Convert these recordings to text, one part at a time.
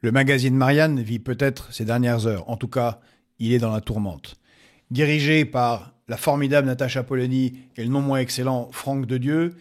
Le magazine Marianne vit peut-être ses dernières heures. En tout cas, il est dans la tourmente. Dirigé par la formidable Natacha Polony et le non moins excellent Franck Dedieu,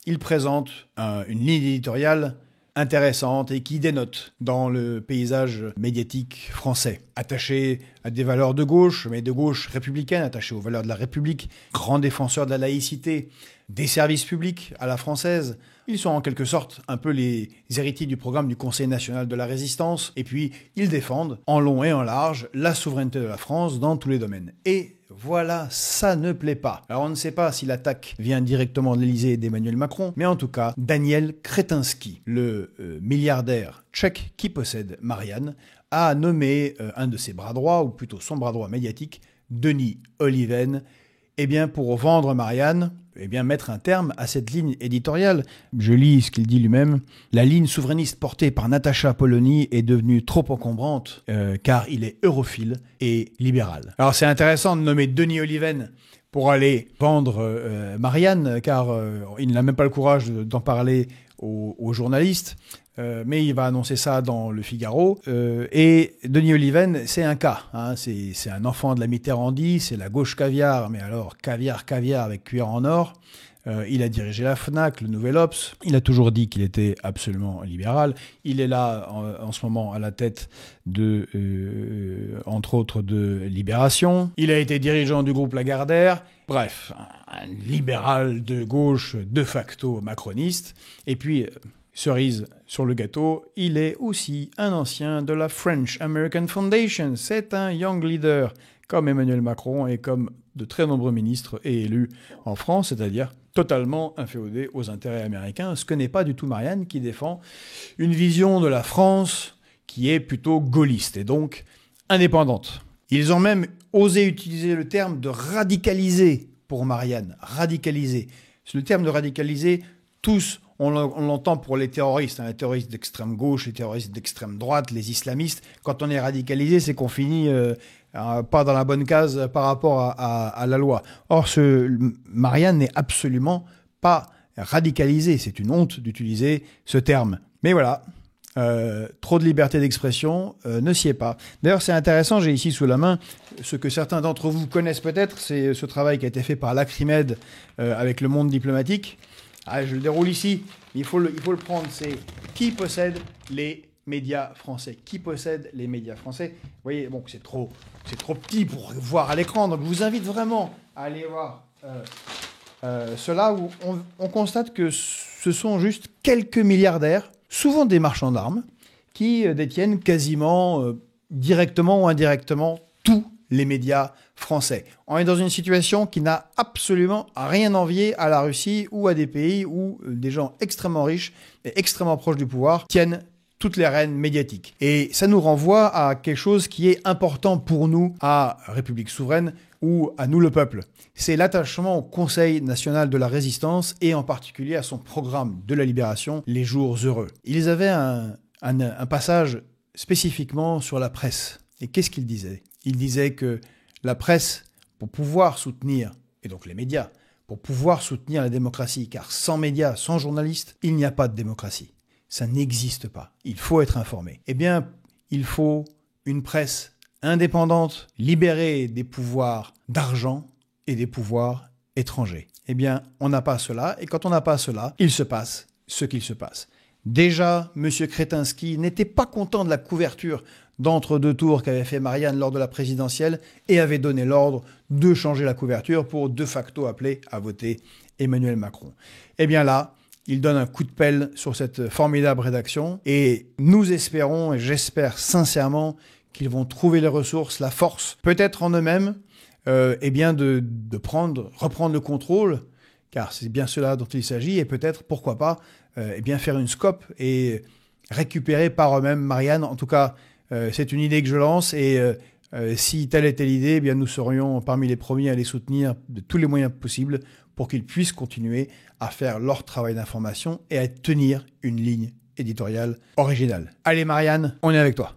il présente une ligne éditoriale intéressante et qui dénote dans le paysage médiatique français. Attaché à des valeurs de gauche, mais de gauche républicaine, attaché aux valeurs de la République, grand défenseur de la laïcité, des services publics à la française. Ils sont en quelque sorte un peu les héritiers du programme du Conseil national de la résistance. Et puis, ils défendent en long et en large la souveraineté de la France dans tous les domaines. Et voilà, ça ne plaît pas. Alors on ne sait pas si l'attaque vient directement de l'Élysée et d'Emmanuel Macron, mais en tout cas, Daniel Kretinsky, le milliardaire tchèque qui possède Marianne, a nommé un de ses bras droits, ou plutôt son bras droit médiatique, Denis Oliven, pour vendre Marianne, mettre un terme à cette ligne éditoriale. Je lis ce qu'il dit lui-même. La ligne souverainiste portée par Natacha Polony est devenue trop encombrante car il est europhile et libéral. Alors c'est intéressant de nommer Denis Oliven pour aller vendre Marianne car il n'a même pas le courage d'en parler aux journalistes. Mais il va annoncer ça dans Le Figaro. Et Denis Oliven, c'est un cas. Hein, c'est un enfant de la Mitterrandie, c'est la gauche caviar, mais alors caviar avec cuir en or. Il a dirigé la FNAC, le Nouvel Obs. Il a toujours dit qu'il était absolument libéral. Il est là en ce moment à la tête de, entre autres, de Libération. Il a été dirigeant du groupe Lagardère. Bref, un libéral de gauche de facto macroniste. Et puis, cerise sur le gâteau, il est aussi un ancien de la French American Foundation. C'est un young leader, comme Emmanuel Macron et comme de très nombreux ministres et élus en France, c'est-à-dire totalement inféodé aux intérêts américains, ce que n'est pas du tout Marianne, qui défend une vision de la France qui est plutôt gaulliste et donc indépendante. Ils ont même osé utiliser le terme de radicaliser pour Marianne. Radicaliser. Le terme de radicaliser, tous on l'entend pour les terroristes, les terroristes d'extrême gauche, les terroristes d'extrême droite, les islamistes. Quand on est radicalisé, c'est qu'on finit pas dans la bonne case par rapport à la loi. Or, Marianne n'est absolument pas radicalisé. C'est une honte d'utiliser ce terme. Mais voilà, trop de liberté d'expression ne s'y est pas. D'ailleurs, c'est intéressant, j'ai ici sous la main ce que certains d'entre vous connaissent peut-être, c'est ce travail qui a été fait par l'Acrimed avec le monde diplomatique. Je le déroule ici, il faut le prendre. C'est qui possède les médias français. Qui possède les médias français. Vous voyez, bon, c'est trop petit pour voir à l'écran. Donc, je vous invite vraiment à aller voir cela où on constate que ce sont juste quelques milliardaires, souvent des marchands d'armes, qui détiennent quasiment directement ou indirectement tous les médias français. On est dans une situation qui n'a absolument rien envié à la Russie ou à des pays où des gens extrêmement riches et extrêmement proches du pouvoir tiennent toutes les rênes médiatiques. Et ça nous renvoie à quelque chose qui est important pour nous, à République souveraine ou à nous le peuple. C'est l'attachement au Conseil national de la résistance et en particulier à son programme de la libération, Les Jours heureux. Ils avaient un passage spécifiquement sur la presse. Et qu'est-ce qu'ils disaient ? Il disait que la presse, pour pouvoir soutenir, et donc les médias, pour pouvoir soutenir la démocratie, car sans médias, sans journalistes, il n'y a pas de démocratie. Ça n'existe pas. Il faut être informé. Il faut une presse indépendante, libérée des pouvoirs d'argent et des pouvoirs étrangers. On n'a pas cela, et quand on n'a pas cela, il se passe ce qu'il se passe. Déjà, M. Kretinsky n'était pas content de la couverture d'entre-deux tours qu'avait fait Marianne lors de la présidentielle et avait donné l'ordre de changer la couverture pour de facto appeler à voter Emmanuel Macron. Là, il donne un coup de pelle sur cette formidable rédaction et nous espérons, et j'espère sincèrement, qu'ils vont trouver les ressources, la force, peut-être en eux-mêmes, de reprendre le contrôle, car c'est bien cela dont il s'agit, et peut-être, pourquoi pas, faire une scope et récupérer par eux-mêmes Marianne. En tout cas, c'est une idée que je lance et si telle était l'idée, nous serions parmi les premiers à les soutenir de tous les moyens possibles pour qu'ils puissent continuer à faire leur travail d'information et à tenir une ligne éditoriale originale. Allez Marianne, on est avec toi.